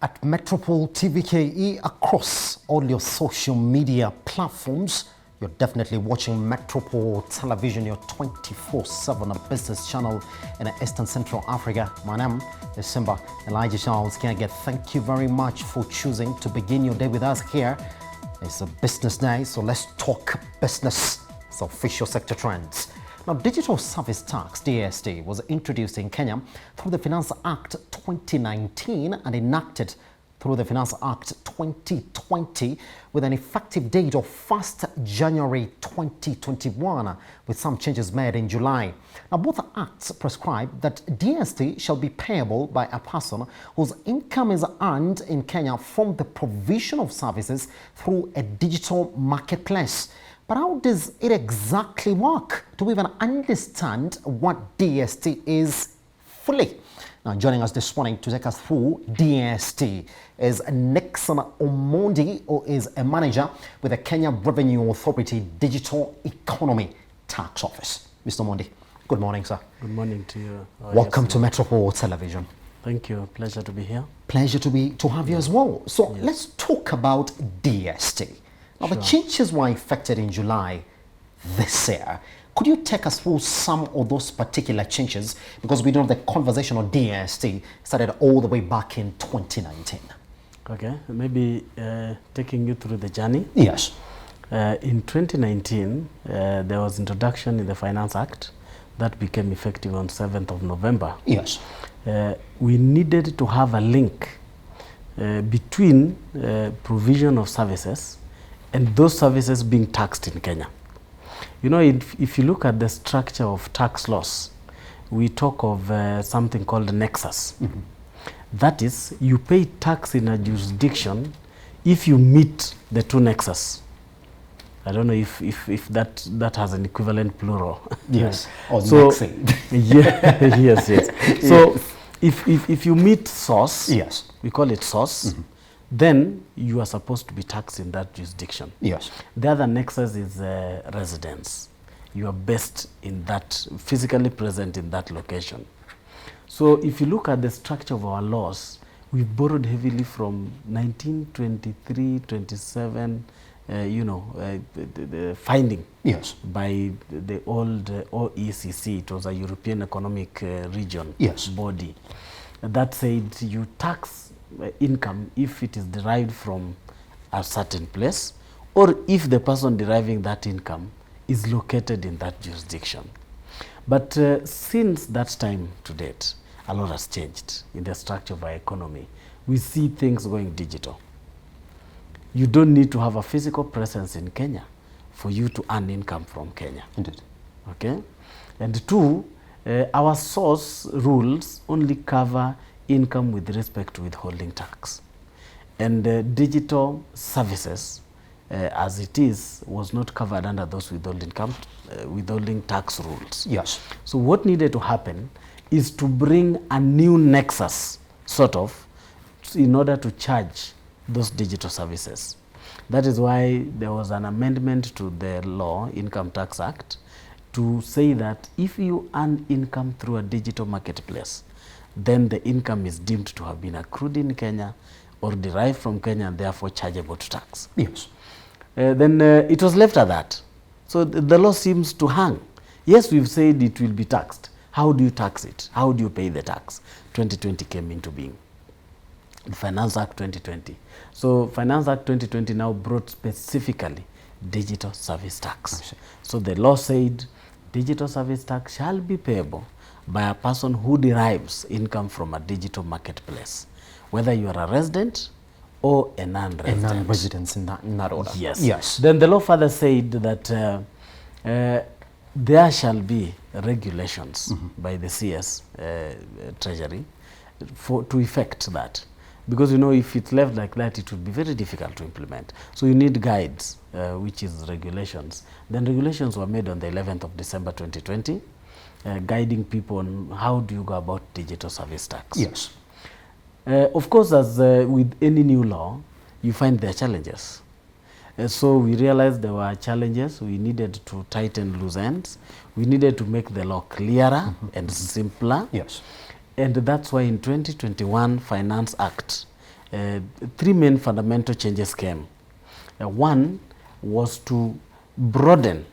At Metropole TVKE across all your social media platforms. You're definitely watching Metropole Television, your 24/7 business channel in Eastern Central Africa. My name is Simba Elijah Charles Kiaget. Thank you very much for choosing to begin your day with us here. It's a business day, so let's talk business. It's official sector trends. Now, Digital Service Tax, DST, was introduced in Kenya through the Finance Act 2019 and enacted through the Finance Act 2020 with an effective date of 1st January 2021, with some changes made in July. Now, both acts prescribe that DST shall be payable by a person whose income is earned in Kenya from the provision of services through a digital marketplace. But how does it exactly work? Do we even understand what DST is fully? Now, joining us this morning to take us through DST is Nixon Omondi, who is a manager with the Kenya Revenue Authority Digital Economy Tax Office. Mr. Omondi, good morning, sir. Good morning to you. Welcome to Metropole Television. Thank you. Pleasure to be here. Pleasure to have you as well. So let's talk about DST. Now, the changes were effected in July this year. Could you take us through some of those particular changes? Because we know the conversation on DST started all the way back in 2019. Okay, maybe taking you through the journey. Yes. In 2019, there was introduction in the Finance Act that became effective on 7th of November. Yes. We needed to have a link between provision of services and those services being taxed in Kenya. You know, if you look at the structure of tax laws, we talk of something called nexus. Mm-hmm. That is, you pay tax in a jurisdiction if you meet the two nexus. I don't know if that has an equivalent plural. Yes. Or so, yeah, yes. So if you meet source, yes, we call it source. Mm-hmm. Then you are supposed to be taxed in that jurisdiction. Yes. The other nexus is residence. You are based in that, physically present in that location. So if you look at the structure of our laws, we borrowed heavily from 1923, 27, the finding by the old OECD. It was a European Economic Region body that said you tax income if it is derived from a certain place, or if the person deriving that income is located in that jurisdiction. But since that time to date, a lot has changed in the structure of our economy. We see things going digital. You don't need to have a physical presence in Kenya for you to earn income from Kenya. Indeed. Okay? And two, our source rules only cover income with respect to withholding tax. And digital services, as it is, was not covered under those withholding tax rules. Yes. So what needed to happen is to bring a new nexus, sort of, in order to charge those digital services. That is why there was an amendment to the law, Income Tax Act, to say that if you earn income through a digital marketplace, then the income is deemed to have been accrued in Kenya or derived from Kenya and therefore chargeable to tax. Yes. Then it was left at that. So the law seems to hang. Yes, we've said it will be taxed. How do you tax it? How do you pay the tax? 2020 came into being. The Finance Act 2020. So Finance Act 2020 now brought specifically digital service tax. So the law said digital service tax shall be payable by a person who derives income from a digital marketplace, whether you are a resident or a non-resident. A non-resident in that order. Yes. Yes. Then the law further said that there shall be regulations by the CS Treasury to effect that. Because, you know, if it's left like that, it would be very difficult to implement. So you need guides, which is regulations. Then regulations were made on the 11th of December 2020. Guiding people on how do you go about digital service tax. Yes. Of course, as with any new law, you find there are challenges. So we realized there were challenges. We needed to tighten loose ends. We needed to make the law clearer and simpler. Yes. And that's why in 2021 Finance Act, three main fundamental changes came. One was to broaden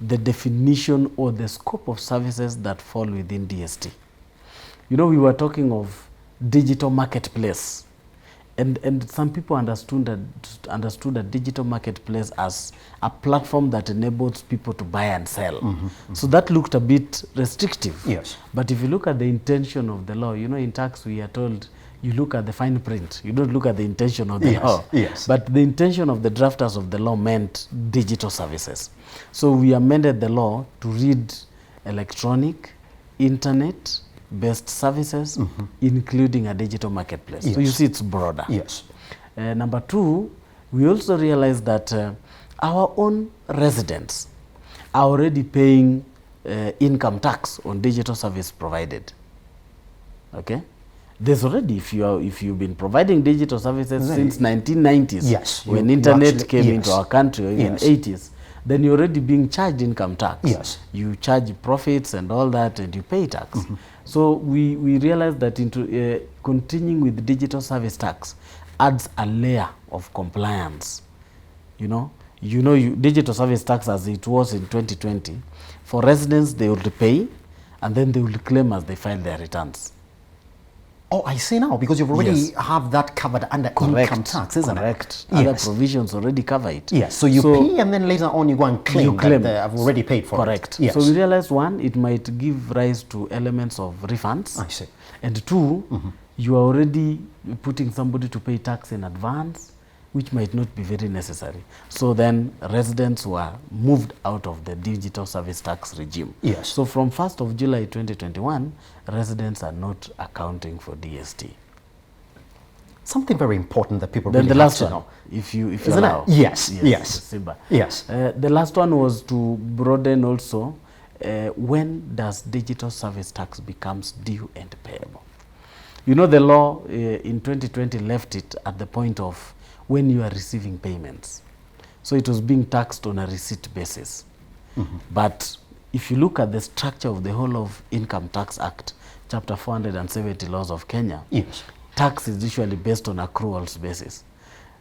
the definition or the scope of services that fall within DST. You know, we were talking of digital marketplace, and some people understood that digital marketplace as a platform that enables people to buy and sell. So that looked a bit restrictive. Yes. But if you look at the intention of the law, you know, in tax we are told you look at the fine print. You don't look at the intention of the law. Yes. But the intention of the drafters of the law meant digital services. So we amended the law to read electronic, internet-based services, including a digital marketplace. Yes. So you see it's broader. Yes. Number two, we also realized that our own residents are already paying income tax on digital service provided. Okay? There's already, if you've been providing digital services since 1990s, yes, when internet came into our country, or even 80s, then you're already being charged income tax. Yes. You charge profits and all that, and you pay tax. So we realized that into continuing with digital service tax adds a layer of compliance. Digital service tax as it was in 2020, for residents they will pay, and then they will claim as they file their returns. Oh, I see now, because you've already have that covered under income tax, isn't it? Correct. Other provisions already cover it. Yes, so you pay and then later on you go and claim that I've already paid for it. Correct. Yes. So we realized, one, it might give rise to elements of refunds. I see. And two, you are already putting somebody to pay tax in advance, which might not be very necessary. So then residents were moved out of the digital service tax regime. Yes. So from 1st of July 2021, residents are not accounting for DST. Something very important that people then really the last have to one, know. if you Isn't allow. it? Yes. Simba. Yes. The last one was to broaden also when does digital service tax becomes due and payable. You know, the law in 2020 left it at the point of when you are receiving payments. So it was being taxed on a receipt basis. But if you look at the structure of the whole of Income Tax Act, Chapter 470 laws of Kenya, Yes. tax is usually based on accruals basis.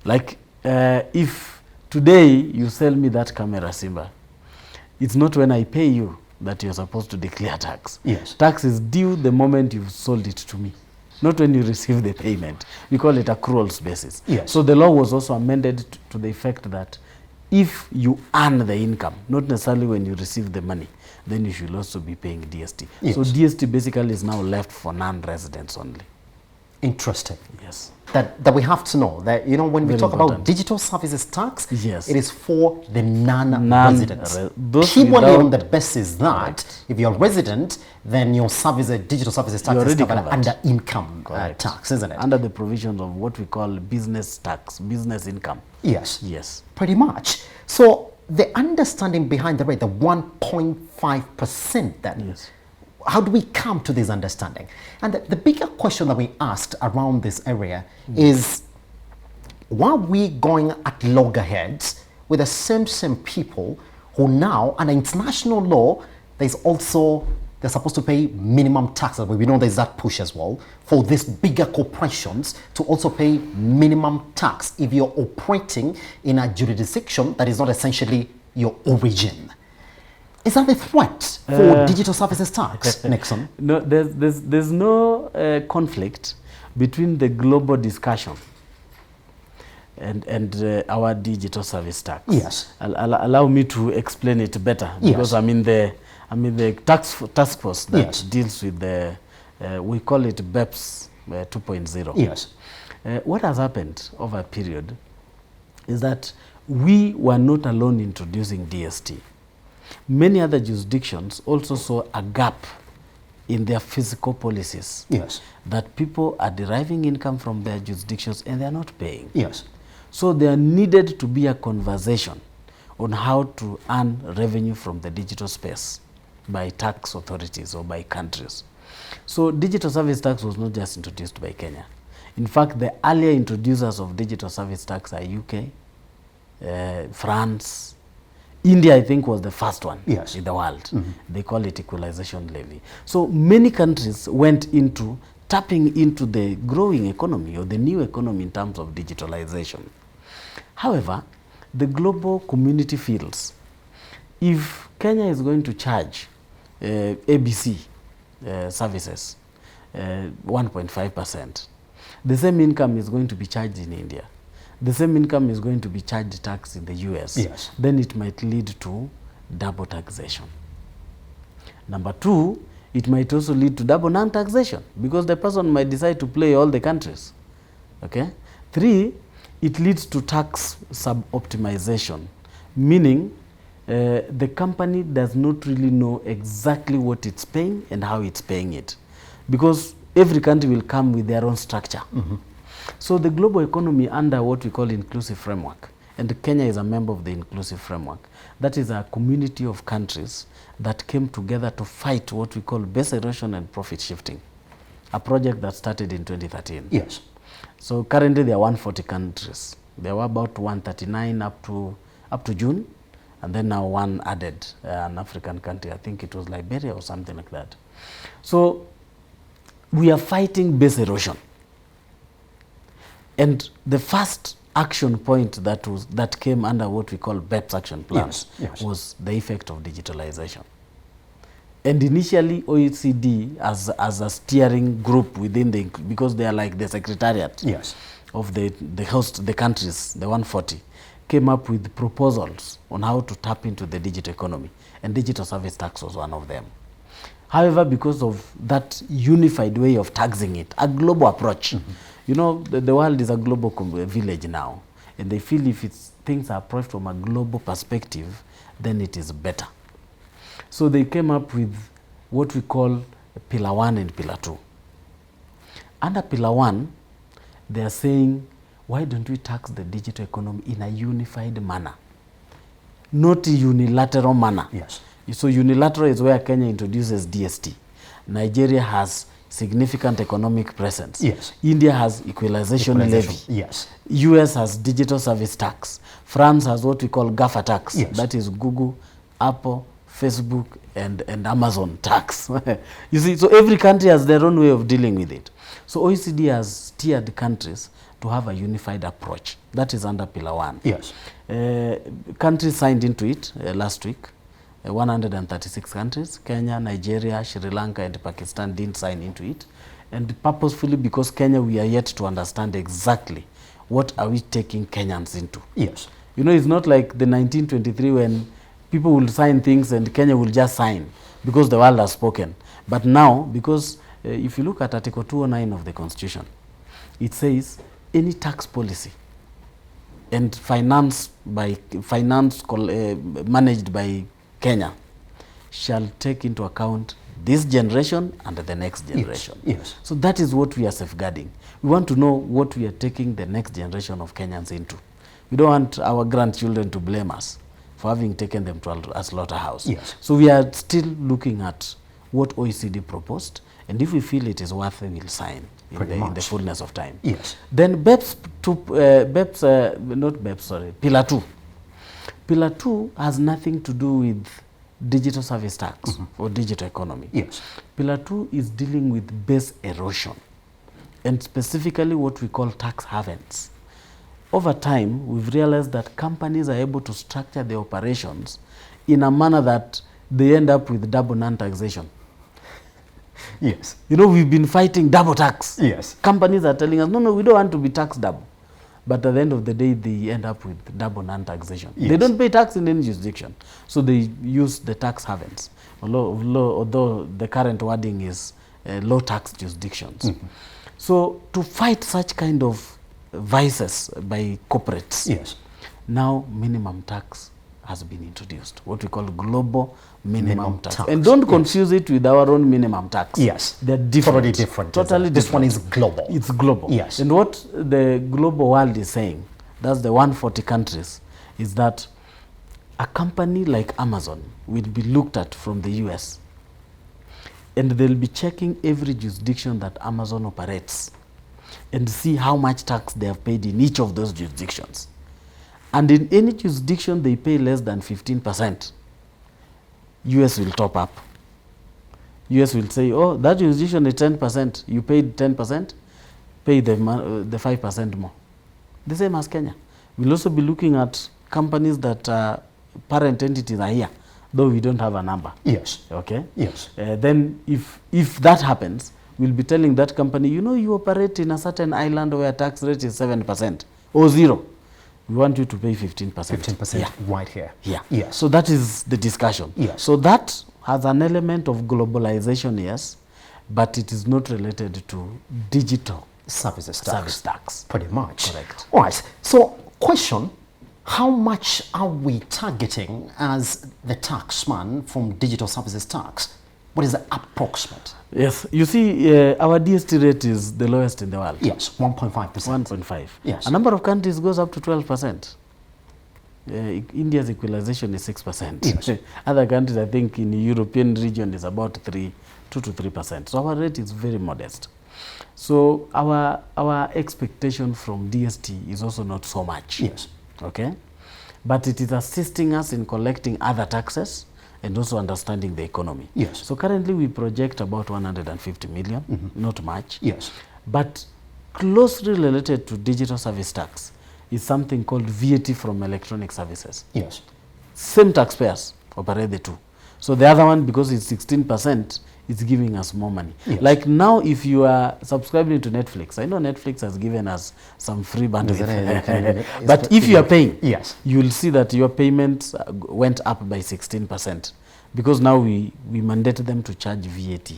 Like if today you sell me that camera, Simba, it's not when I pay you that you're supposed to declare tax. Yes. Tax is due the moment you've sold it to me, not when you receive the payment. We call it accruals basis. Yes. So the law was also amended to the effect that if you earn the income, not necessarily when you receive the money, then you should also be paying DST. Yes. So DST basically is now left for non-residents only. Interesting. Yes. That we have to know that, you know, when we Very talk important. about digital services tax, Yes. it is for the non-residents. Those Purely without- on the basis that if you're a resident, then your digital services tax You're is already covered covered. under income Correct. tax, isn't it? Under the provisions of what we call business tax, business income. Yes. Yes. Pretty much. So the understanding behind the rate, the 1.5% then, Yes. how do we come to this understanding? And the bigger question that we asked around this area is, why are we going at loggerheads with the same people who now, under international law, they're supposed to pay minimum taxes. We know there's that push as well for these bigger corporations to also pay minimum tax if you're operating in a jurisdiction that is not essentially your origin. Is that a threat for digital services tax, Nixon? No, there's no conflict between the global discussion and our digital service tax. Yes. Allow me to explain it better, because Yes. I'm in the task force that Yes. deals with the we call it BEPS 2.0. Yes. What has happened over a period is that we were not alone introducing DST. Many other jurisdictions also saw a gap in their fiscal policies. Yes. That people are deriving income from their jurisdictions and they are not paying. Yes. So there needed to be a conversation on how to earn revenue from the digital space by tax authorities or by countries. So digital service tax was not just introduced by Kenya. In fact, the earlier introducers of digital service tax are UK, France, India, I think, was the first one Yes. in the world. They call it equalization levy. So many countries went into tapping into the growing economy or the new economy in terms of digitalization. However, the global community feels if Kenya is going to charge ABC services 1.5%, the same income is going to be charged in India, the same income is going to be charged tax in the US, yes, then it might lead to double taxation. Number two, it might also lead to double non-taxation because the person might decide to play all the countries. Okay? Three, it leads to tax sub-optimization, meaning the company does not really know exactly what it's paying and how it's paying it, because every country will come with their own structure. Mm-hmm. So the global economy under what we call inclusive framework, and Kenya is a member of the inclusive framework, that is a community of countries that came together to fight what we call base erosion and profit shifting, a project that started in 2013. Yes. So currently there are 140 countries. There were about 139 up to June, and then now one added, an African country. I think it was Liberia or something like that. So we are fighting base erosion. And the first action point that came under what we call BEPS action plans, yes, yes, was the effect of digitalization. And initially OECD as a steering group within the, because they are like the secretariat, yes, of the countries, the 140, came up with proposals on how to tap into the digital economy, and digital service tax was one of them. However, because of that unified way of taxing it, a global approach, mm-hmm. You know, the world is a global village now, and they feel if things are approached from a global perspective, then it is better. So they came up with what we call Pillar 1 and Pillar 2. Under Pillar 1, they are saying, why don't we tax the digital economy in a unified manner, not a unilateral manner? Yes. So unilateral is where Kenya introduces DST. Nigeria has significant economic presence. Yes. India has equalization levy. Yes. US has digital service tax. France has what we call GAFA tax. Yes. That is Google, Apple, Facebook, and Amazon tax. You see, so every country has their own way of dealing with it. So OECD has steered countries to have a unified approach. That is under Pillar 1. Yes. Countries signed into it last week. 136 countries, Kenya, Nigeria, Sri Lanka, and Pakistan didn't sign into it. And purposefully, because Kenya, we are yet to understand exactly what are we taking Kenyans into. Yes. You know, it's not like the 1923 when people will sign things and Kenya will just sign because the world has spoken. But now, because if you look at Article 209 of the Constitution, it says any tax policy and managed by Kenya shall take into account this generation and the next generation. Yes. Yes. So that is what we are safeguarding. We want to know what we are taking the next generation of Kenyans into. We don't want our grandchildren to blame us for having taken them to a slaughterhouse. Yes. So we are still looking at what OECD proposed, and if we feel it is worth it, we'll sign in the fullness of time. Yes. Then Pillar 2. Pillar 2 has nothing to do with digital service tax, mm-hmm. or digital economy. Yes. Pillar 2 is dealing with base erosion, and specifically what we call tax havens. Over time, we've realized that companies are able to structure their operations in a manner that they end up with double non-taxation. Yes. You know, we've been fighting double tax. Yes. Companies are telling us, no, we don't want to be taxed double. But at the end of the day, they end up with double non-taxation. Yes. They don't pay tax in any jurisdiction. So they use the tax havens, although the current wording is low tax jurisdictions. Mm-hmm. So to fight such kind of vices by corporates, yes, now minimum tax has been introduced, what we call global minimum tax. tax. And don't confuse it with our own minimum tax. Yes. They're different. Totally different. Totally This different. one is global. It's global. Yes. And what the global world is saying, that's the 140 countries, is that a company like Amazon will be looked at from the US, and they'll be checking every jurisdiction that Amazon operates and see how much tax they have paid in each of those jurisdictions. And in any jurisdiction they pay less than 15%, US will top up. US will say, oh, that jurisdiction is 10%, you paid 10%, pay the 5% more. The same as Kenya. We'll also be looking at companies that parent entities are here, though we don't have a number. Yes. Okay? Yes. Then if that happens, we'll be telling that company, you know, you operate in a certain island where tax rate is 7% or 0. We want you to pay 15%. 15% right here. Yeah. Yes. So that is the discussion. Yes. So that has an element of globalization, yes, but it is not related to digital services tax. Service tax. Pretty much. Correct. All right. So, question, how much are we targeting as the taxman from digital services tax? What is the approximate? Yes. You see, our DST rate is the lowest in the world. Yes, 1.5%. 1.5. Yes. A number of countries goes up to 12%. India's equalization is 6%. Yes. Other countries, I think, in the European region is about 2 to 3%. So our rate is very modest. So our expectation from DST is also not so much. Yes. Okay? But it is assisting us in collecting other taxes and also understanding the economy. Yes. So currently we project about 150 million, not much. Yes. But closely related to digital service tax is something called VAT from electronic services. Yes. Same taxpayers operate the two. So the other one, because it's 16%, it's giving us more money. Yes. Like now, if you are subscribing to Netflix, I know Netflix has given us some free bandwidth. But if you are paying, yes, you will see that your payments went up by 16%. Because now we mandate them to charge VAT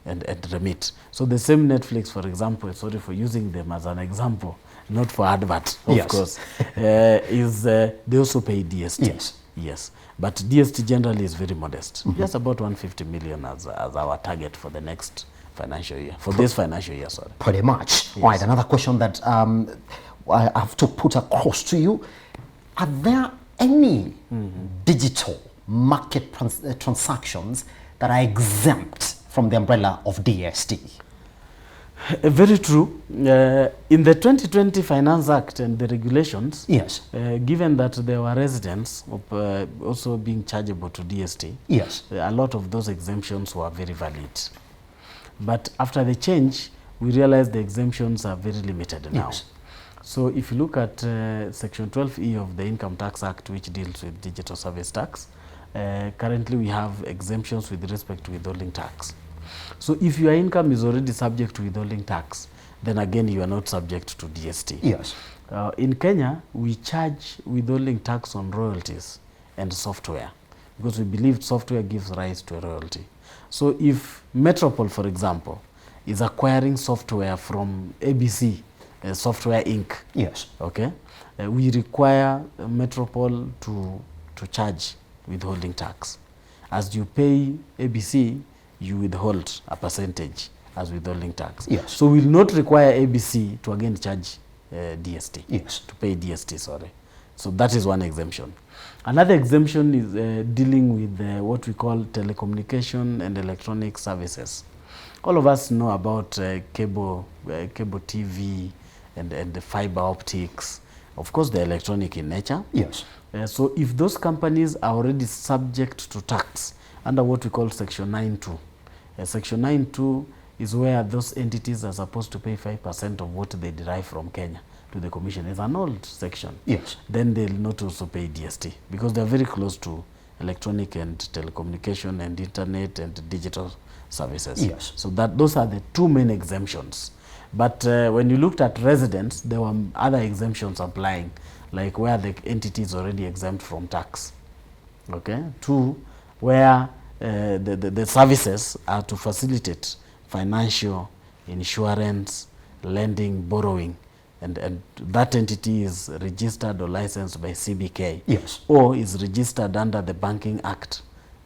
and remit. So the same Netflix, for example, sorry for using them as an example, not for advert, of course, they also pay DST. Yes. Yes. But DST generally is very modest. Just about 150 million as our target for the next financial year, for this financial year, sorry. Pretty much. Yes. All right, another question that I have to put across to you. Are there any digital market transactions that are exempt from the umbrella of DST? Very true. In the 2020 Finance Act and the regulations, yes, given that there were residents also being chargeable to DST, yes, a lot of those exemptions were very valid. But after the change, we realized the exemptions are very limited now. Yes. So if you look at Section 12E of the Income Tax Act, which deals with digital service tax, currently we have exemptions with respect to withholding tax. So if your income is already subject to withholding tax, then again you are not subject to DST. Yes. In Kenya, we charge withholding tax on royalties and software because we believe software gives rise to a royalty. So if Metropole, for example, is acquiring software from ABC, Software Inc. Yes. Okay. We require Metropole to charge withholding tax. As you pay ABC, you withhold a percentage as withholding tax. Yes. So we'll not require ABC to again charge DST. Yes. To pay DST, sorry. So that is one exemption. Another exemption is dealing with what we call telecommunication and electronic services. All of us know about cable TV and the fiber optics. Of course, they're electronic in nature. Yes. So if those companies are already subject to tax under what we call Section 9(2). Section 9(2) is where those entities are supposed to pay 5% of what they derive from Kenya to the Commission. It's an old section. Yes. Then they'll not also pay DST because they're very close to electronic and telecommunication and internet and digital services. Yes. So those are the two main exemptions. But when you looked at residents, there were other exemptions applying, like where the entity is already exempt from tax. Okay. Two, where the services are to facilitate financial, insurance, lending, borrowing, and that entity is registered or licensed by CBK. Yes. Or is registered under the Banking Act.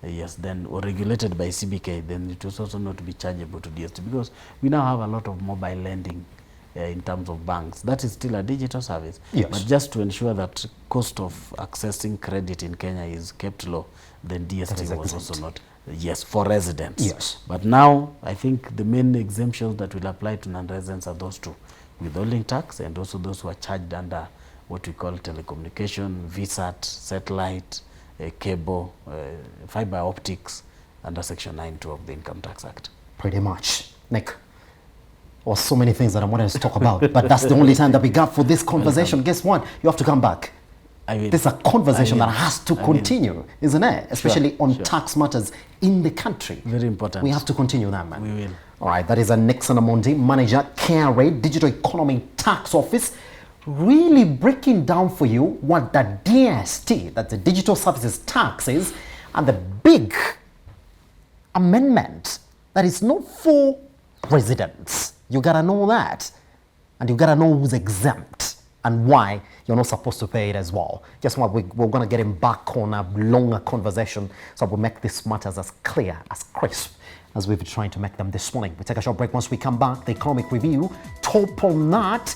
Yes, then or regulated by CBK, then it will also not be chargeable to DST because we now have a lot of mobile lending in terms of banks. That is still a digital service. Yes. But just to ensure that cost of accessing credit in Kenya is kept low, then DST was also not, yes, for residents. Yes. But now, I think the main exemptions that will apply to non-residents are those two, withholding tax and also those who are charged under what we call telecommunication, VSAT, satellite, cable, fiber optics, under Section 9(2) of the Income Tax Act. Pretty much. Nick, or so many things that I wanted to talk about, but that's the only time that we got for this conversation. Guess what? You have to come back. This is a conversation that has to continue, isn't it? Especially on tax matters in the country. Very important. We have to continue that, man. We will. All right, that is a Nixon Amondi, manager, KRA, Digital Economy Tax Office, really breaking down for you what the DST, that's the Digital Services Tax, is, and the big amendment that is not for residents. You gotta know that. And you gotta know who's exempt and why you're not supposed to pay it as well. Just what we're gonna get him back on a longer conversation so we'll make these matters as clear, as crisp as we've been trying to make them this morning. We take a short break. Once we come back, the economic review, top on that,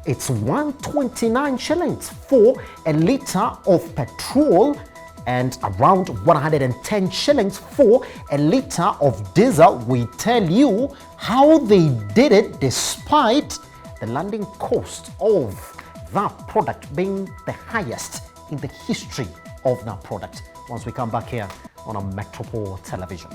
it's 129 shillings for a litre of petrol and around 110 shillings for a litre of diesel. We tell you how they did it despite the landing cost of that product being the highest in the history of that product. Once we come back here on a Metropole Television.